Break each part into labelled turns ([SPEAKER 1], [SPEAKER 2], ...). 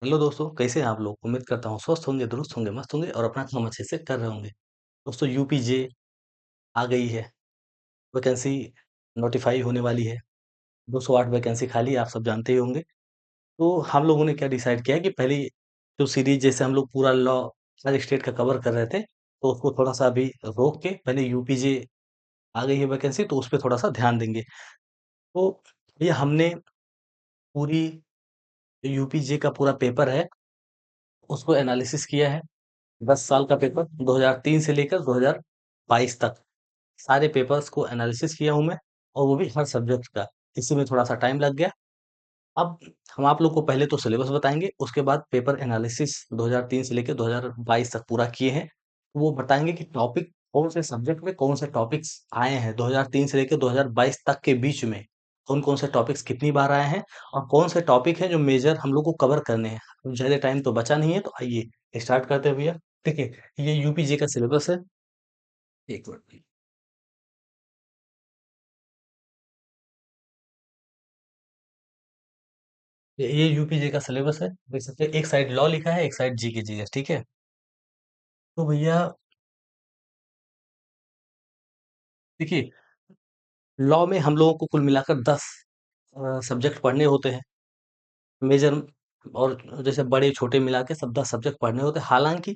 [SPEAKER 1] Hello दोस्तों, कैसे हैं आप लोग? उम्मीद करता हूँ स्वस्थ होंगे, दुरुस्त होंगे, मस्त होंगे और अपना काम अच्छे से कर रहे होंगे। दोस्तों यूपीजे आ गई है, वैकेंसी नोटिफाई होने वाली है। 208 वैकेंसी खाली है, आप सब जानते ही होंगे। तो हम लोगों ने क्या डिसाइड किया कि पहले जो सीरीज जैसे हम लोग पूरा लॉ हर स्टेट का कवर कर रहे थे, तो उसको थोड़ा सा अभी रोक के पहले यूपीजे आ गई है वैकेंसी, तो उस पर थोड़ा सा ध्यान देंगे। तो ये हमने पूरी यूपीजे का पूरा पेपर है, उसको एनालिसिस किया है। 10 साल का पेपर 2003 से लेकर 2022 तक सारे पेपर्स को एनालिसिस किया हूँ मैं, और वो भी हर सब्जेक्ट का। इसी में थोड़ा सा टाइम लग गया। अब हम आप लोग को पहले तो सिलेबस बताएंगे, उसके बाद पेपर एनालिसिस 2003 से लेकर 2022 तक पूरा किए हैं। वो बताएंगे कि टॉपिक कौन से सब्जेक्ट में कौन से टॉपिक्स आए हैं 2003 से लेकर 2022 तक के बीच में, कौन कौन से टॉपिक्स कितनी बार आए हैं, और कौन से टॉपिक हैं जो मेजर हम लोग को कवर करने हैं। अब ज्यादा टाइम तो बचा नहीं है, तो आइए स्टार्ट करते हैं भैया। ठीक है, ये यूपीजे का सिलेबस है। एक मिनट। ये यूपीजे का सिलेबस है, देख सकते हैं। एक साइड लॉ लिखा है, एक साइड जी के जीएस। ठीक है, तो भैया देखिए, लॉ में हम लोगों को कुल मिलाकर 10 सब्जेक्ट पढ़ने होते हैं, मेजर और जैसे बड़े छोटे मिला के सब 10 सब्जेक्ट पढ़ने होते हैं। हालांकि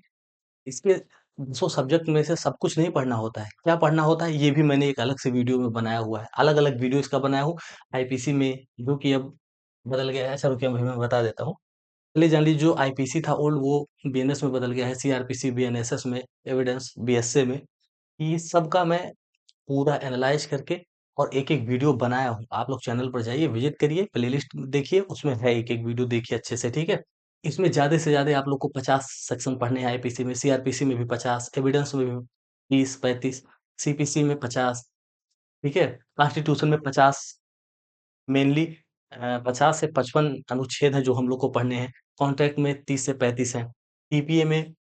[SPEAKER 1] इसके 200 सब्जेक्ट में से सब कुछ नहीं पढ़ना होता है। क्या पढ़ना होता है ये भी मैंने एक अलग से वीडियो में बनाया हुआ है, अलग अलग वीडियो इसका बनाया हूँ आईपीसी में, जो कि अब बदल गया है। अच्छा रुकिए, अभी मैं बता देता हूँ। पहले जान लीजिए, जो आईपीसी था ओल्ड, वो बीएनएस में बदल गया है, सीआरपीसी बीएनएसएस में, एविडेंस बीएसए में। ये सब का मैं पूरा एनालाइज करके और एक एक वीडियो बनाया हूँ। आप लोग चैनल पर जाइए, विजिट करिए, प्लेलिस्ट देखिए, उसमें है एक एक वीडियो, देखिए अच्छे से। ठीक है, इसमें ज्यादा से ज्यादा आप लोग को 50 सेक्शन पढ़ने हैं आईपीसी में, सीआरपीसी में भी 50, एविडेंस में भी 30-35, सीपीसी में 50। ठीक है, कॉन्स्टिट्यूशन में 50, मेनली 50 से 55 अनुच्छेद हैं जो हम लोग को पढ़ने हैं। कॉन्ट्रैक्ट में 30 से 35 है, टीपीए में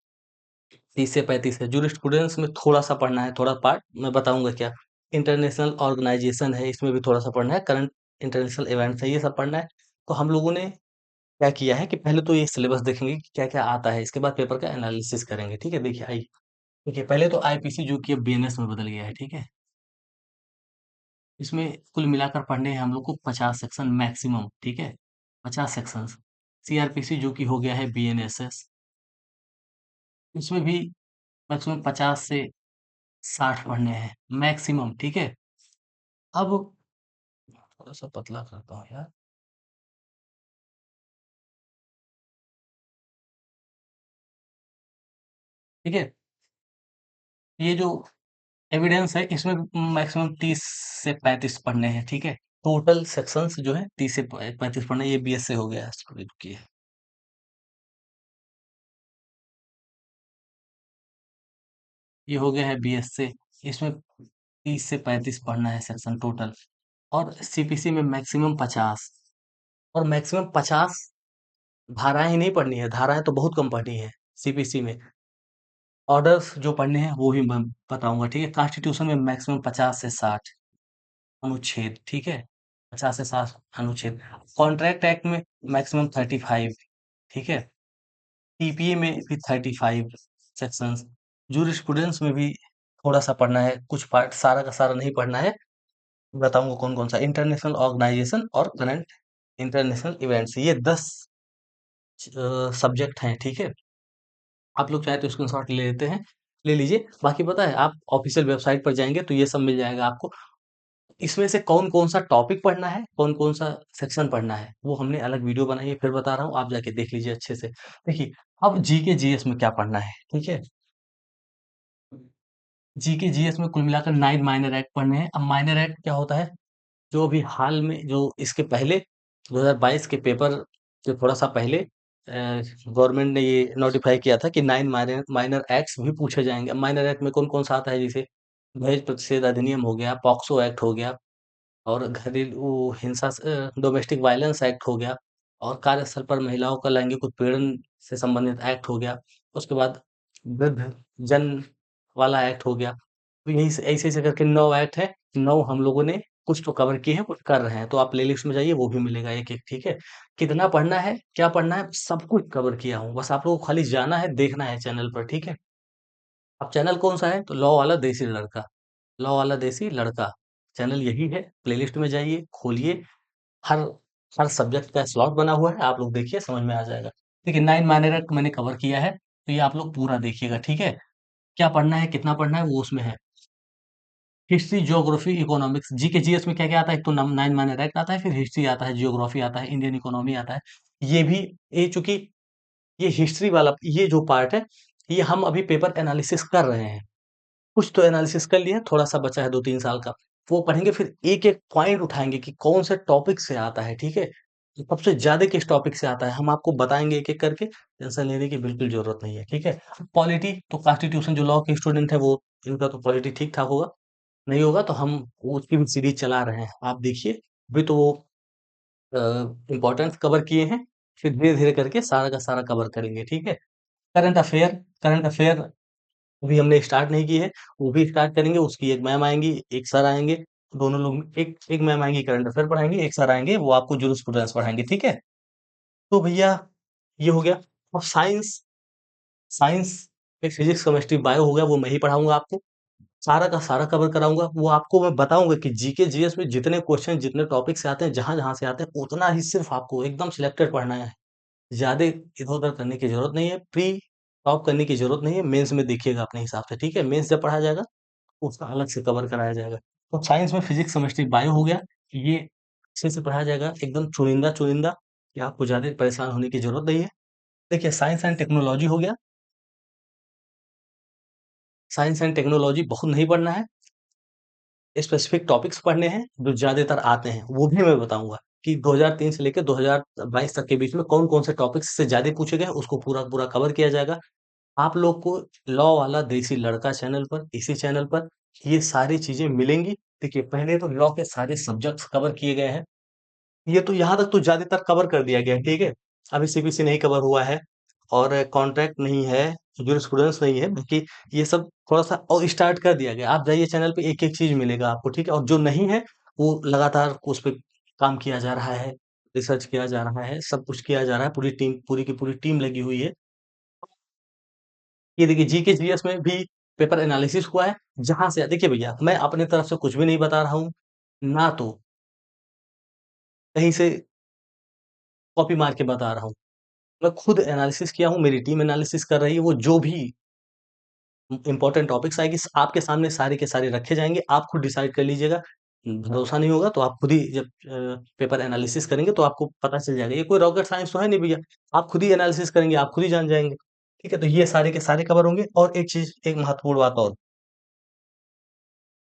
[SPEAKER 1] 30 से 35 है, जूरिस्प्रूडेंस में थोड़ा सा पढ़ना है, थोड़ा पार्ट मैं बताऊंगा क्या। इंटरनेशनल ऑर्गेनाइजेशन है, इसमें भी थोड़ा सा पढ़ना है, करंट इंटरनेशनल इवेंट्स है, ये सब पढ़ना है। तो हम लोगों ने क्या किया है कि पहले तो ये सिलेबस देखेंगे कि क्या क्या आता है, इसके बाद पेपर का एनालिसिस करेंगे। ठीक है, देखिए आइए। देखिए, पहले तो आईपीसी जो कि अब बीएनएस में बदल गया है। ठीक है, इसमें कुल मिलाकर पढ़ने हैं हम लोग को 50 सेक्शन मैक्सिमम। ठीक है, 50 सेक्शन। सीआरपीसी जो कि हो गया है बीएनएसएस, इसमें भी मैक्सिमम 50 से 60 पढ़ने हैं मैक्सिमम। ठीक है, अब थोड़ा सा पतला करता हूँ यार। ठीक है, ये जो एविडेंस है इसमें मैक्सिमम 30 से 35 पढ़ने हैं। ठीक है, टोटल सेक्शंस जो है 30 से 35 पढ़ने, ये बीएस से हो गया है। थोड़ी रुकिए, ये हो गया है बीएस से। इसमें 30 से 35 पढ़ना है सेक्शन टोटल। और सीपीसी में मैक्सिमम 50, और मैक्सिमम 50 धाराएं ही नहीं पढ़नी है, धाराएं तो बहुत कम पढ़नी है सीपीसी में। ऑर्डर्स जो पढ़ने हैं वो भी मैं बताऊंगा। ठीक है, कॉन्स्टिट्यूशन में मैक्सिमम 50 से 60 अनुच्छेद। ठीक है, 50 से 60 अनुच्छेद। कॉन्ट्रैक्ट एक्ट में मैक्सिमम 35। ठीक है, टीपीए में भी 35 सेक्शंस। जूरिस्प्रूडेंस में भी थोड़ा सा पढ़ना है, कुछ पार्ट, सारा का सारा नहीं पढ़ना है। बताऊंगा कौन कौन सा। इंटरनेशनल ऑर्गेनाइजेशन और करंट इंटरनेशनल इवेंट्स, ये 10 सब्जेक्ट हैं। ठीक है, आप लोग चाहे तो स्क्रीनशॉट ले लेते हैं, ले लीजिए। बाकी पता है, आप ऑफिशियल वेबसाइट पर जाएंगे तो ये सब मिल जाएगा आपको। इसमें से कौन कौन सा टॉपिक पढ़ना है, कौन कौन सा सेक्शन पढ़ना है, वो हमने अलग वीडियो बनाई है, फिर बता रहा हूँ, आप जाके देख लीजिए अच्छे से। देखिए, अब जीके जीएस में क्या पढ़ना है। ठीक है, जीके जीएस में कुल मिलाकर 9 माइनर एक्ट पढ़ने हैं। अब माइनर एक्ट क्या होता है, जो अभी हाल में, जो इसके पहले 2022 के पेपर से थोड़ा सा पहले गवर्नमेंट ने ये नोटिफाई किया था कि 9 माइनर माइनर एक्ट्स भी पूछे जाएंगे। माइनर एक्ट में कौन कौन सा आता है, जैसे दहेज प्रतिषेध अधिनियम हो गया, पॉक्सो एक्ट हो गया, और घरेलू हिंसा डोमेस्टिक वायलेंस एक्ट हो गया, और कार्यस्थल पर महिलाओं का लैंगिक उत्पीड़न से संबंधित एक्ट हो गया। उसके बाद वृद्ध जन वाला एक्ट हो गया। तो यही से ऐसे ऐसे करके 9 एक्ट है। 9 हम लोगों ने कुछ तो कवर किए हैं, कुछ कर रहे हैं, तो आप प्लेलिस्ट में जाइए वो भी मिलेगा एक-एक, ठीक है? कितना पढ़ना है, क्या पढ़ना है, सब कुछ कवर किया हूँ, बस आप लोगों को खाली जाना है, देखना है चैनल पर, ठीक है? अब चैनल कौन-सा है? तो लॉ वाला देसी लड़का, लॉ वाला देसी लड़का, चैनल यही है, प्लेलिस्ट में जाइए, खोलिए, हर हर सब्जेक्ट का स्लॉट बना हुआ है, आप लोग देखिए समझ में आ जाएगा। देखिए 9 माइनर मैंने कवर किया है, तो ये आप लोग पूरा देखिएगा, ठीक है? क्या पढ़ना है, कितना पढ़ना है, वो उसमें है। History, geography, economics, GK, GS में क्या-क्या आता है? एक तो नम 9 माइनर आता है, फिर हिस्ट्री आता है, ज्योग्राफी आता है, इंडियन इकोनॉमी आता है। ये भी ये चूँकि ये हिस्ट्री वाला ये जो पार्ट है, ये हम अभी पेपर एनालिसिस कर रहे हैं। कुछ तो एनालिसिस कर लिया, थोड़ा-सा बचा है 2-3 साल का। वो पढ़ेंगे फिर एक-एक पॉइंट उठाएँगे कि कौन से टॉपिक से आता है, ठीक है? सबसे ज़्यादा किस टॉपिक से आता है, हम आपको बताएँगे एक-एक करके, टेंशन लेने की बिल्कुल ज़रूरत नहीं है, ठीक है? पॉलिटी तो कॉन्स्टिट्यूशन जो लॉ के स्टूडेंट है वो इनका तो पॉलिटी ठीक-ठाक होगा, नहीं होगा तो हम वो उसकी भी सीरीज़ चला रहे हैं, आप देखिए। अभी तो वो अ, इम्पोर्टेंस कवर किए हैं, फिर धीरे-धीरे करके सारा का सारा कवर करेंगे, ठीक है? करंट अफेयर अभी हमने स्टार्ट नहीं की है, वो भी स्टार्ट करेंगे, उसकी एक मैम आएँगी, एक सर आएँगे, दोनों लोग एक एक मैम आएँगी करंट अफेयर पढ़ाएँगे, एक सर आएँगे वो आपको जूरिस्प्रूडेंस पढ़ाएँगे, ठीक है? तो भैया ये हो गया। अब साइंस साइंस में फिजिक्स, केमिस्ट्री, बायो हो गया, वो मैं ही पढ़ाऊँगा आपको। सारा का सारा कवर कराऊँगा, वो आपको मैं बताऊँगा कि जीके, जीएस में जितने क्वेश्चन, जितने टॉपिक से आते हैं, जहाँ-जहाँ से आते हैं, उतना ही सिर्फ़ आपको एकदम सिलेक्टेड पढ़ना है। ज़्यादा इधर-उधर करने की ज़रूरत नहीं है, प्री टॉप करने की ज़रूरत नहीं है, मेंस में देखिएगा अपने हिसाब से, ठीक है? मेंस जब पढ़ा जाएगा, उसका अलग से कवर कराया जाएगा। तो साइंस में फिजिक्स, केमिस्ट्री, बायो हो गया, ये अच्छे से पढ़ाया जाएगा, एकदम चुनिंदा-चुनिंदा कि आपको ज़्यादा परेशान होने की ज़रूरत नहीं है। देखिए साइंस एंड टेक्नोलॉजी हो गया, साइंस एंड टेक्नोलॉजी बहुत नहीं पढ़ना है, स्पेसिफिक टॉपिक्स पढ़ने हैं जो ज़्यादातर आते हैं, वो भी मैं बताऊँगा कि 2003 से लेके 2022 तक के बीच में कौन-कौन से टॉपिक्स से ज़्यादा पूछे गए, उसको पूरा-पूरा कवर किया जाएगा। आप लोग को लॉ वाला देसी लड़का चैनल पर, इसी चैनल पर ये सारी चीज़ें मिलेंगी। देखिए, पहले तो लॉ के सारे सब्जेक्ट्स कवर किए गए हैं। ये तो यहाँ तक तो ज़्यादातर कवर कर दिया गया है, ठीक है? अभी सीबीसी नहीं कवर हुआ है और कॉन्ट्रैक्ट नहीं है, जूरिस्प्रूडेंस नहीं है, बाकी ये सब थोड़ा-सा और स्टार्ट कर दिया गया है। आप जाइए चैनल पे एक-एक चीज़ मिलेगा आपको, ठीक है? और जो नहीं है, वो लगातार उस पे काम किया जा रहा है, रिसर्च किया जा रहा है, सब कुछ किया जा रहा है, पूरी की पूरी टीम लगी हुई है। ये देखिए जीके, जीएस में भी पेपर एनालिसिस हुआ है, जहाँ से देखिए भैया, मैं अपनी तरफ से कुछ भी नहीं बता रहा हूँ, ना तो कहीं से कॉपी मार के बता रहा हूँ। मैं खुद एनालिसिस किया हूँ, मेरी टीम एनालिसिस कर रही है, वो जो भी इम्पोर्टेंट टॉपिक्स आएगी आपके सामने सारे के सारे रखे जाएँगे, आप खुद डिसाइड कर लीजिएगा। भरोसा नहीं होगा तो आप खुद ही जब पेपर एनालिसिस करेंगे तो आपको पता चल जाएगा। ये कोई रॉकेट साइंस तो है नहीं भैया, आप खुद ही एनालिसिस करेंगे, आप खुद ही जान जाएँगे। ठीक है? तो ये सारे के सारे कवर होंगे और एक चीज़, एक महत्वपूर्ण बात और,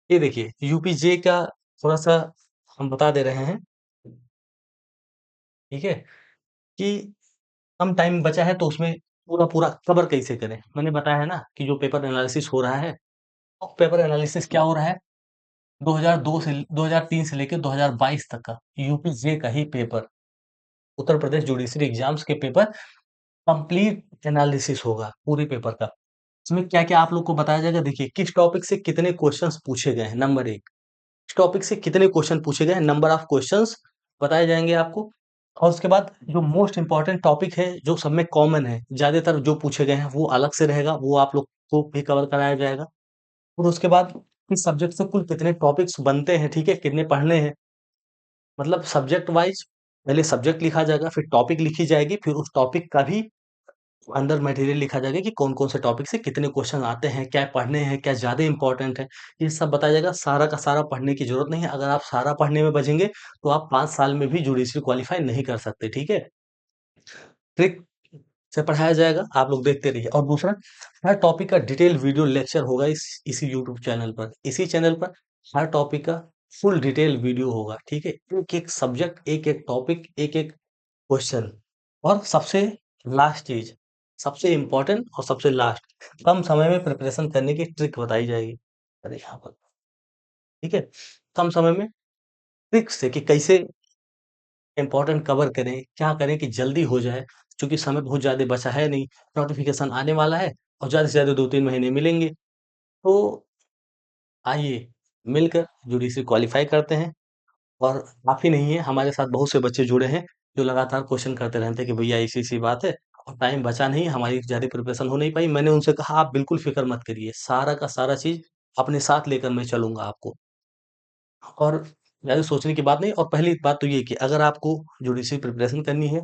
[SPEAKER 1] ये देखिए यूपीजे का थोड़ा-सा हम बता दे रहे हैं, ठीक है? कि कम टाइम बचा है तो उसमें पूरा-पूरा कवर कैसे करें? मैंने बताया है ना कि जो पेपर एनालिसिस हो रहा है, वो पेपर एनालिसिस क्या हो रहा है? 2002 से 2003 से लेके 2022 तक का यूपीजे का ही paper, Uttar Pradesh judiciary exams के पेपर कंप्लीट एनालिसिस होगा पूरे पेपर का। इसमें क्या-क्या आप लोग को बताया जाएगा, देखिए किस टॉपिक से कितने क्वेश्चन्स पूछे गए हैं, नंबर 1, किस टॉपिक से कितने क्वेश्चन पूछे गए हैं, नंबर ऑफ क्वेश्चन्स बताए जाएँगे आपको। और उसके बाद जो मोस्ट इम्पोर्टेंट टॉपिक है, जो सब में कॉमन है, ज़्यादातर जो पूछे गए हैं, वो अलग से रहेगा, वो आप लोग को भी कवर कराया जाएगा। और उसके बाद इस सब्जेक्ट से कुल कितने टॉपिक्स बनते हैं, ठीक है? कितने पढ़ने हैं, मतलब सब्जेक्ट वाइज़ पहले सब्जेक्ट लिखा जाएगा, फिर टॉपिक लिखी जाएगी, फिर उस टॉपिक का भी अंदर मटेरियल लिखा जाएगा कि कौन-कौन से टॉपिक से कितने क्वेश्चन आते हैं, क्या पढ़ने हैं, क्या ज़्यादा इम्पोर्टेंट है, ये सब बताया जाएगा। सारा का सारा पढ़ने की ज़रूरत नहीं है, अगर आप सारा पढ़ने में बझेंगे, तो आप 5 साल में भी जुडिशरी क्वालीफाई नहीं कर सकते, ठीक है? ट्रिक से पढ़ाया जाएगा, आप लोग देखते रहिए। और दूसरा, हर टॉपिक का डिटेल वीडियो लेक्चर होगा इसी यूट्यूब चैनल पर। इसी चैनल पर हर टॉपिक का फुल डिटेल वीडियो होगा, ठीक है? एक-एक सब्जेक्ट, एक-एक टॉपिक, एक-एक क्वेश्चन। और सबसे लास्ट चीज़, सबसे इम्पोर्टेंट और सबसे लास्ट, कम समय में प्रिपरेशन करने की ट्रिक बताई जाएगी। अरे यहाँ पर, ठीक है? कम समय में ट्रिक्स से कि कैसे इम्पोर्टेंट कवर करें, क्या करें कि जल्दी हो जाए, चूँकि समय बहुत ज़्यादा बचा है नहीं, नोटिफ़िकेशन आने वाला है और ज़्यादा से ज़्यादा 2-3 महीने मिलेंगे। तो आइए, मिलकर यूडीसी क्वालीफाई करते हैं। और आप ही नहीं है, हमारे साथ बहुत से बच्चे जुड़े हैं, जो लगातार क्वेश्चन करते रहते हैं कि भैया ऐसी-ऐसी बात है और टाइम बचा नहीं, हमारी ज़्यादा प्रिपरेशन हो नहीं पाई। मैंने उनसे कहा आप बिल्कुल फ़िक्र मत करिए, सारा का सारा चीज़ अपने साथ लेकर मैं चलूँगा आपको। और ज़्यादा सोचने की बात नहीं, और पहली बात तो ये है कि अगर आपको यूडीसी प्रिपरेशन करनी है,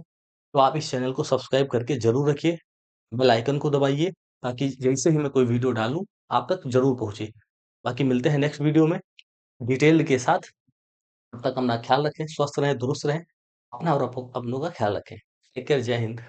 [SPEAKER 1] तो आप इस चैनल को सब्सक्राइब करके ज़रूर रखिए, बेल आइकन को दबाइए, ताकि जैसे ही मैं कोई वीडियो डालूँ, आप तक ज़रूर पहुँचे। बाकी मिलते हैं नेक्स्ट वीडियो में डिटेल्ड के साथ। तब तक अपना ख्याल रखें, स्वस्थ रहें, दुरुस्त रहें, अपना और अपनों का ख्याल रखें। टेक केयर, जय हिंद।